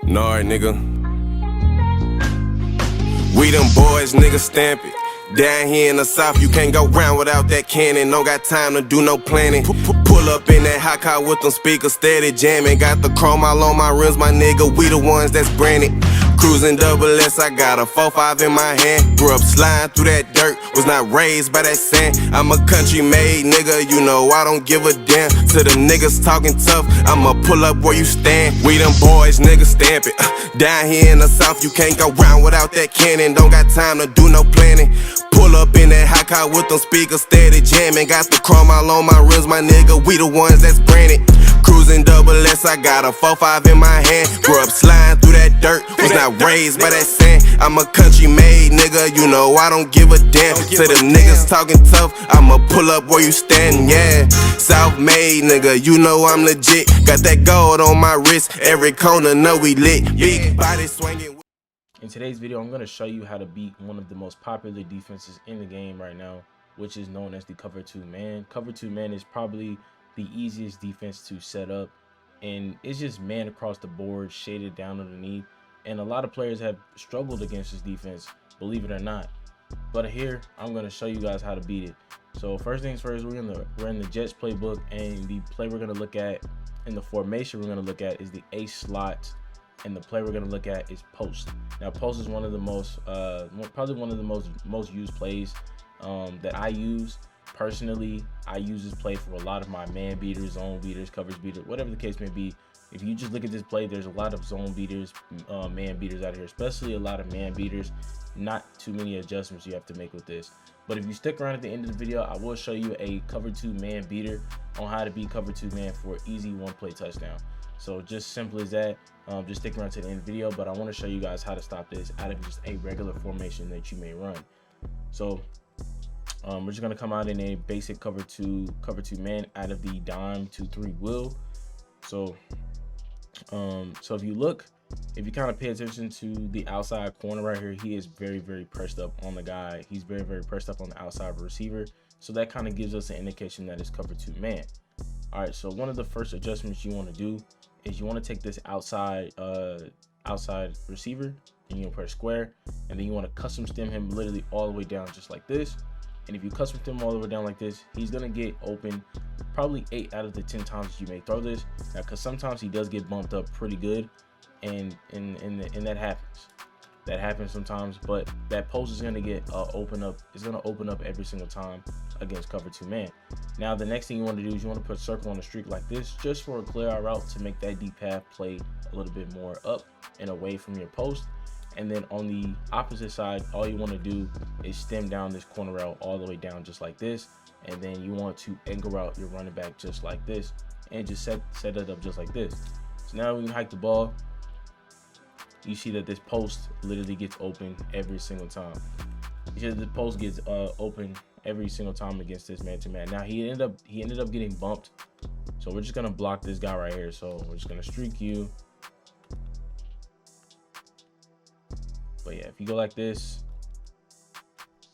Nard, nigga. We them boys, nigga, stamp it. Down here in the south, you can't go round without that cannon. Don't got time to do no planning. Pull up in that hot car with them speakers steady jamming. Got the chrome all on my rims, my nigga. We the ones that's branded. Cruising double S, I got a 4-5 in my hand. Grew up sliding through that dirt, was not raised by that sand. I'm a country made nigga, you know I don't give a damn. To them niggas talking tough, I'ma pull up where you stand. We them boys, nigga, stamp it. Down here in the south, you can't go round without that cannon. Don't got time to do no planning. Pull up in that hot car with them speakers steady jamming. Got the chrome all on my rims, my nigga. We the ones that's branded. Cruising double S, I got a 4-5 in my hand. Grew up sliding through that dirt, was not raised by that sand. I'm a country made nigga, you know I don't give a damn. To them niggas talking tough, I'ma pull up where you stand, yeah. South made nigga, you know I'm legit. Got that gold on my wrist, every corner know we lit. Big body swinging. In today's video, I'm going to show you how to beat one of the most popular defenses in the game right now, which is known as the cover 2 man. Cover 2 man is probably the easiest defense to set up, and it's just man across the board, shaded down underneath. And a lot of players have struggled against this defense, believe it or not. But here, I'm going to show you guys how to beat it. So first things first, we're in the Jets playbook, and the play we're going to look at, and the formation we're going to look at is the ace slot. And the play we're going to look at is post. Now, post is one of the most, probably one of the most used plays that I use. Personally, I use this play for a lot of my man beaters, zone beaters, coverage beaters, whatever the case may be. If you just look at this play, there's a lot of zone beaters, man beaters out here, especially a lot of man beaters. Not too many adjustments you have to make with this. But if you stick around at the end of the video, I will show you a cover 2 man beater on how to beat cover 2 man for an easy one-play touchdown. So just simple as that. Just stick around to the end of the video, but I want to show you guys how to stop this out of just a regular formation that you may run. So we're just going to come out in a basic cover 2 man out of the dime 2-3 wheel. So if you kind of pay attention to the outside corner right here, he is very pressed up on the guy. He's very pressed up on the outside receiver. So that kind of gives us an indication that it's cover 2 man. All right, so one of the first adjustments you want to do is you want to take this outside receiver, and you press square, and then you want to custom stem him literally all the way down just like this. And if you custom stem him all the way down like this, he's gonna get open probably 8 out of the 10 times you may throw this. Now, because sometimes he does get bumped up pretty good, and that happens. That happens sometimes, but that post is gonna get open up. It's gonna open up every single time against cover 2 man. Now, the next thing you want to do is you want to put circle on the streak like this, just for a clear out route to make that deep path play a little bit more up and away from your post. And then on the opposite side, all you want to do is stem down this corner route all the way down just like this. And then you want to angle route your running back just like this, and just set it up just like this. So now we can hike the ball. You see that this post literally gets open every single time. You see that the post gets open every single time against this man-to-man. Now he ended up getting bumped, so we're just gonna block this guy right here. So we're just gonna streak you. But yeah, if you go like this,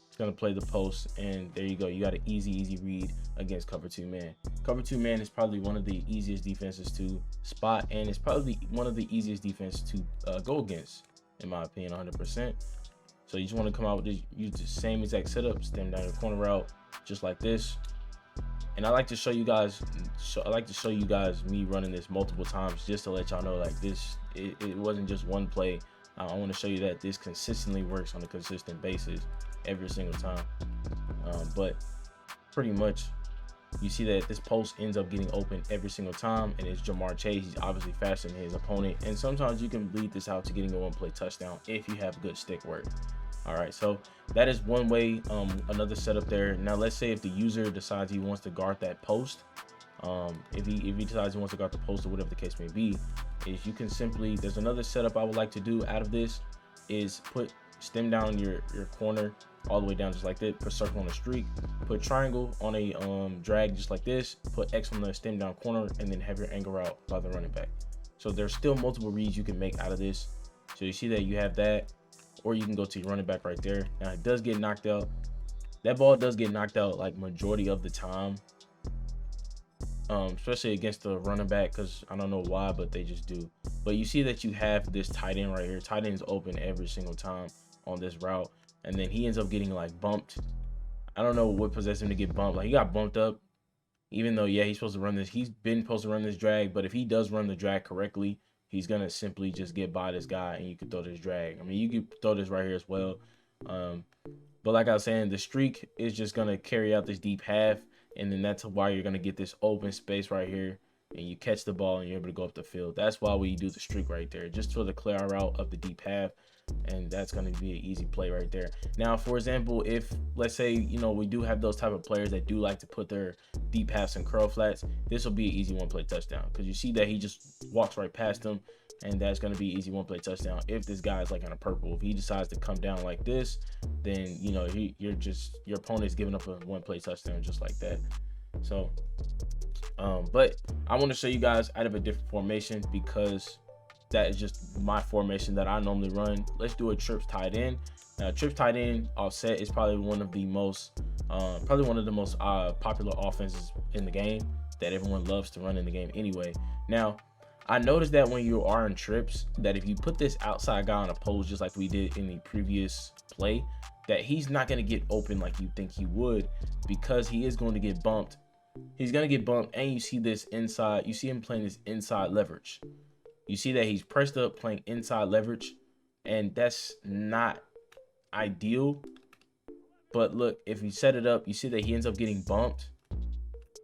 it's gonna play the post, and there you go. You got an easy read against cover 2 man. Cover 2 man is probably one of the easiest defenses to spot, and it's probably one of the easiest defenses to go against, in my opinion, 100%. So you just want to come out with this, use the same exact setup, stem down your corner route just like this. And I like to show you guys, me running this multiple times, just to let y'all know, like, this, it wasn't just one play. I want to show you that this consistently works on a consistent basis every single time. But pretty much, you see that this post ends up getting open every single time, and it's Jamar Chase. He's obviously faster than his opponent, and sometimes you can bleed this out to getting a one-play touchdown if you have good stick work. All right, so that is one way. Another setup there. Now, let's say if the user decides he wants to guard that post, if he decides he wants to guard the post or whatever the case may be, is you can simply, there's another setup I would like to do out of this, is stem down your corner all the way down just like this, put circle on a streak, put triangle on a drag just like this, put X on the stem down corner, and then have your angle route by the running back. So there's still multiple reads you can make out of this. So you see that you have that, or you can go to your running back right there. Now it does get knocked out. That ball does get knocked out like majority of the time. especially against the running back, because I don't know why, but they just do. But you see that you have this tight end right here. Tight end's open every single time on this route, and then he ends up getting like bumped. I don't know what possessed him to get bumped. Like, he got bumped up, even though, yeah, he's supposed to run this. He's been supposed to run this drag, but if he does run the drag correctly, he's gonna simply just get by this guy, and you can throw this drag. I mean, you could throw this right here as well. But like I was saying, the streak is just gonna carry out this deep half, and then that's why you're gonna get this open space right here, and you catch the ball and you're able to go up the field. That's why we do the streak right there, just for the clear route of the deep half, and that's going to be an easy play right there. Now, for example, if let's say, you know, we do have those type of players that do like to put their deep halves and curl flats, this will be an easy one play touchdown, because you see that he just walks right past them, and that's going to be easy one play touchdown. If this guy is like in a purple, if he decides to come down like this, then, you know, your opponent's giving up a one play touchdown just like that. So but I want to show you guys out of a different formation, because that is just my formation that I normally run. Let's do a trips tight end. Now, trips tight end offset is probably one of the most popular offenses in the game that everyone loves to run in the game anyway. Now, I noticed that when you are in trips, that if you put this outside guy on a post, just like we did in the previous play, that he's not going to get open like you think he would, because he is going to get bumped. He's going to get bumped, and you see this inside. You see him playing this inside leverage. You see that he's pressed up playing inside leverage, and that's not ideal. But look, if you set it up, you see that he ends up getting bumped,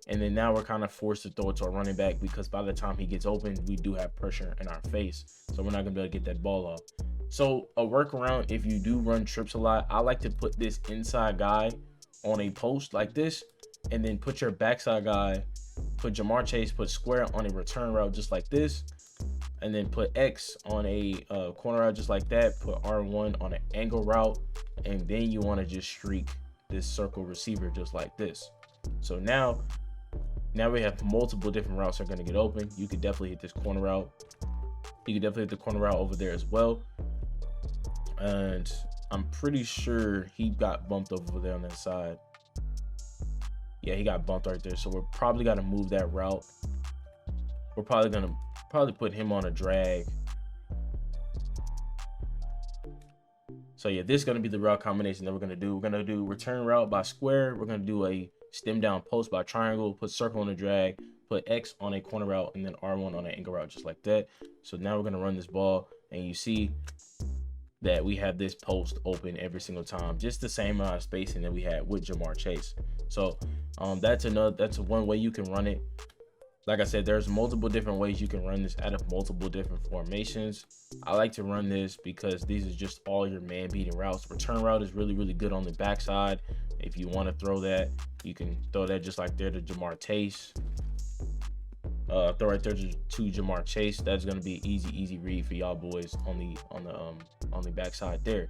and then now we're kind of forced to throw it to a running back, because by the time he gets open, we do have pressure in our face, so we're not going to be able to get that ball off. So a workaround, if you do run trips a lot, I like to put this inside guy on a post like this, and then put your backside guy, put Jamar Chase, put square on a return route just like this, and then put X on a corner route just like that, put R1 on an angle route, and then you want to just streak this circle receiver just like this. So now we have multiple different routes that are going to get open. You could definitely hit this corner route. You could definitely hit the corner route over there as well. And I'm pretty sure he got bumped over there on that side. Yeah, he got bumped right there. So we're probably got to move that route. We're probably going to put him on a drag. So yeah, this is going to be the route combination that we're going to do. We're going to do return route by square. We're going to do a stem down post by triangle, put circle on a drag, put X on a corner route, and then R1 on an angle route just like that. So now we're going to run this ball, and you see that we have this post open every single time, just the same amount of spacing that we had with Jamar Chase. So that's one way you can run it. Like I said, there's multiple different ways you can run this out of multiple different formations. I like to run this because these are just all your man beating routes. Return route is really, really good on the backside. If you want to throw that, you can throw that just like there to Jamar Chase. Throw right there to Jamar Chase. That's gonna be easy read for y'all boys on the backside there.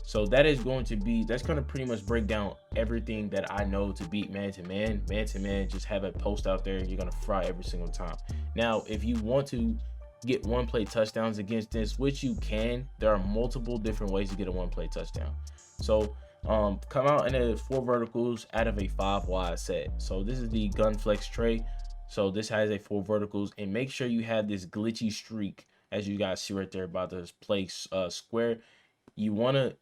So that's going to pretty much break down everything that I know to beat man-to-man. Man-to-man, just have a post out there. You're going to fry every single time. Now, if you want to get one-play touchdowns against this, which you can, there are multiple different ways to get a one-play touchdown. So come out in a 4 verticals out of a 5 wide set. So this is the gun flex tray. So this has a 4 verticals, and make sure you have this glitchy streak, as you guys see right there by this play square. You want to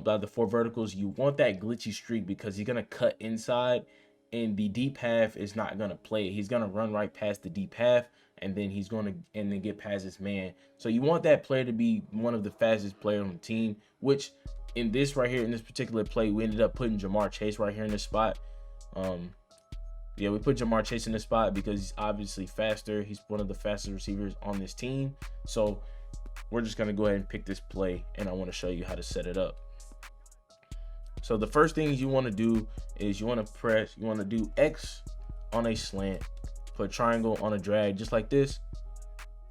by the 4 verticals, you want that glitchy streak, because he's gonna cut inside, and the deep half is not gonna play it. He's gonna run right past the deep half, and then get past his man. So you want that player to be one of the fastest players on the team, which in this right here, in this particular play, we ended up putting Jamar Chase right here in this spot. Yeah, we put Jamar Chase in this spot because he's obviously faster. He's one of the fastest receivers on this team. So we're just gonna go ahead and pick this play, and I want to show you how to set it up. So the first thing you want to do is you want to do X on a slant, put triangle on a drag just like this.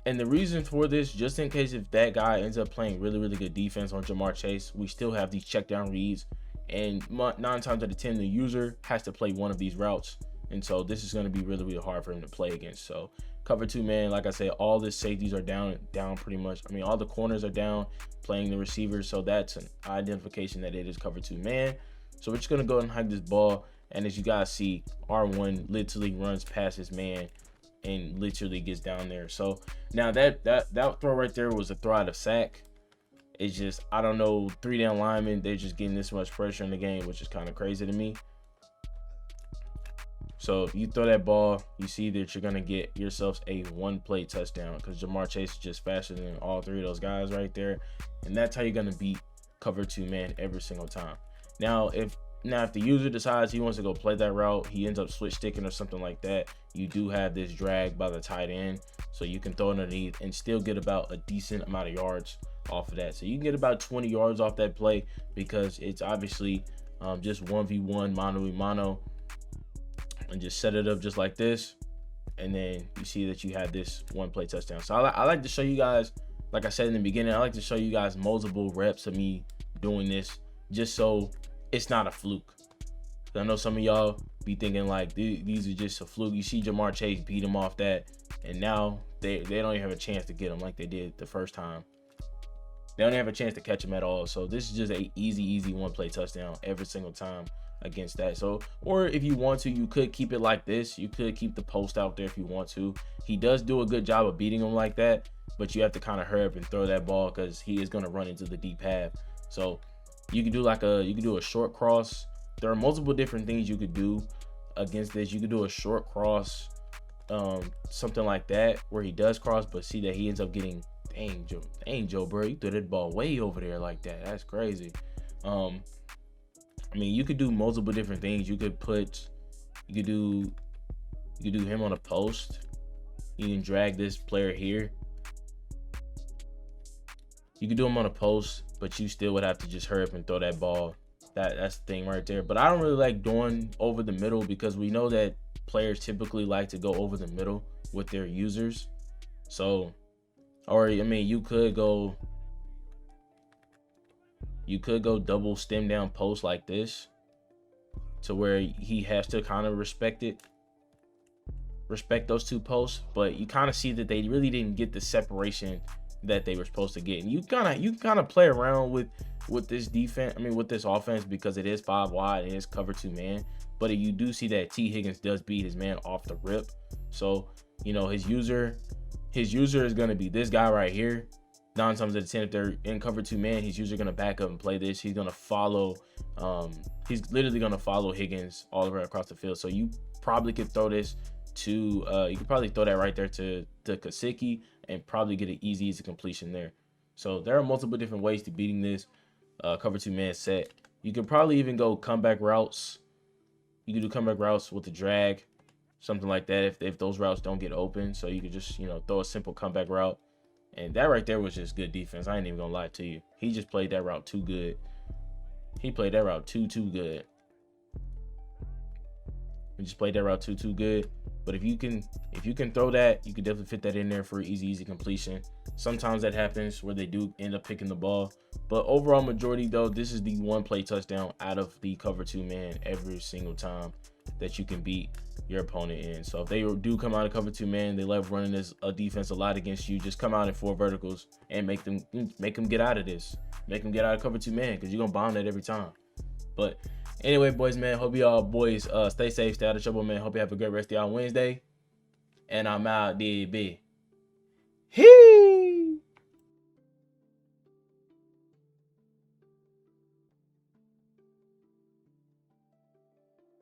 And the reason for this, just in case if that guy ends up playing really, really good defense on Jamar Chase, we still have these check down reads, and 9 times out of 10 the user has to play one of these routes, and so this is going to be really, really hard for him to play against. So cover 2 man, like I said, all the safeties are down pretty much. I mean, all the corners are down playing the receivers, so that's an identification that it is cover 2 man. So we're just going to go and hide this ball, And as you guys see, R1 literally runs past his man and literally gets down there. So now that throw right there was a throw out of sack. It's just, I don't know, 3 down linemen, they're just getting this much pressure in the game, which is kind of crazy to me. So if you throw that ball, you see that you're going to get yourselves a 1-play touchdown, because Jamar Chase is just faster than all 3 of those guys right there. And that's how you're going to beat cover 2 man every single time. Now if the user decides he wants to go play that route, he ends up switch sticking or something like that, you do have this drag by the tight end, so you can throw it underneath and still get about a decent amount of yards off of that. So you can get about 20 yards off that play, because it's obviously just 1v1 mano a mano, and just set it up just like this, and then you see that you have this 1-play touchdown. So I like to show you guys, like I said in the beginning, I like to show you guys multiple reps of me doing this, just so it's not a fluke. I know some of y'all be thinking like these are just a fluke. You see Jamar Chase beat him off that, and now they don't even have a chance to get him like they did the first time. They don't have a chance to catch him at all. So this is just a easy 1-play touchdown every single time against that. So, or if you want to, you could keep it like this. You could keep the post out there if you want to. He does do a good job of beating him like that, but you have to kind of hurry up and throw that ball, because he is going to run into the deep half. So you can do a short cross. There are multiple different things you could do against this. You could do a short cross, something like that, where he does cross, but see that he ends up getting, dang Joe, bro, you threw that ball way over there like that. That's crazy. I mean, you could do multiple different things. You could do him on a post. You can drag this player here. You could do him on a post, but you still would have to just hurry up and throw that ball. That's the thing right there. But I don't really like doing over the middle, because we know that players typically like to go over the middle with their users. So, or I mean, you could go double stem down post like this, to where he has to kind of respect those 2 posts. But you kind of see that they really didn't get the separation that they were supposed to get. And you kind of play around with this defense, I mean with this offense, because it is 5 wide, it is cover 2 man. But you do see that T. Higgins does beat his man off the rip. So, you know, his user is going to be this guy right here. 9 times out of 10, if they're in cover 2 man, he's usually going to back up and play this. He's going to follow, he's literally going to follow Higgins all the way across the field. So you probably could throw this to, you could probably throw that right there to Kasicki and probably get an easy completion there. So there are multiple different ways to beating this cover 2 man set. You could probably even go comeback routes. You could do comeback routes with the drag, something like that, if those routes don't get open. So you could just, you know, throw a simple comeback route. And that right there was just good defense. I ain't even gonna lie to you. He just played that route too good. He played that route too good. He just played that route too good. But if you can throw that, you can definitely fit that in there for easy completion. Sometimes that happens where they do end up picking the ball. But overall majority though, this is the 1-play touchdown out of the cover 2 man every single time that you can beat your opponent in. So if they do come out of cover 2 man, they love running this defense a lot against you, just come out in 4 verticals and make them get out of this. Make them get out of cover 2 man, because you're gonna bomb that every time. But anyway, boys, man, hope y'all boys stay safe, stay out of trouble, man. Hope you have a great rest of y'all Wednesday. And I'm out, DB. Hee!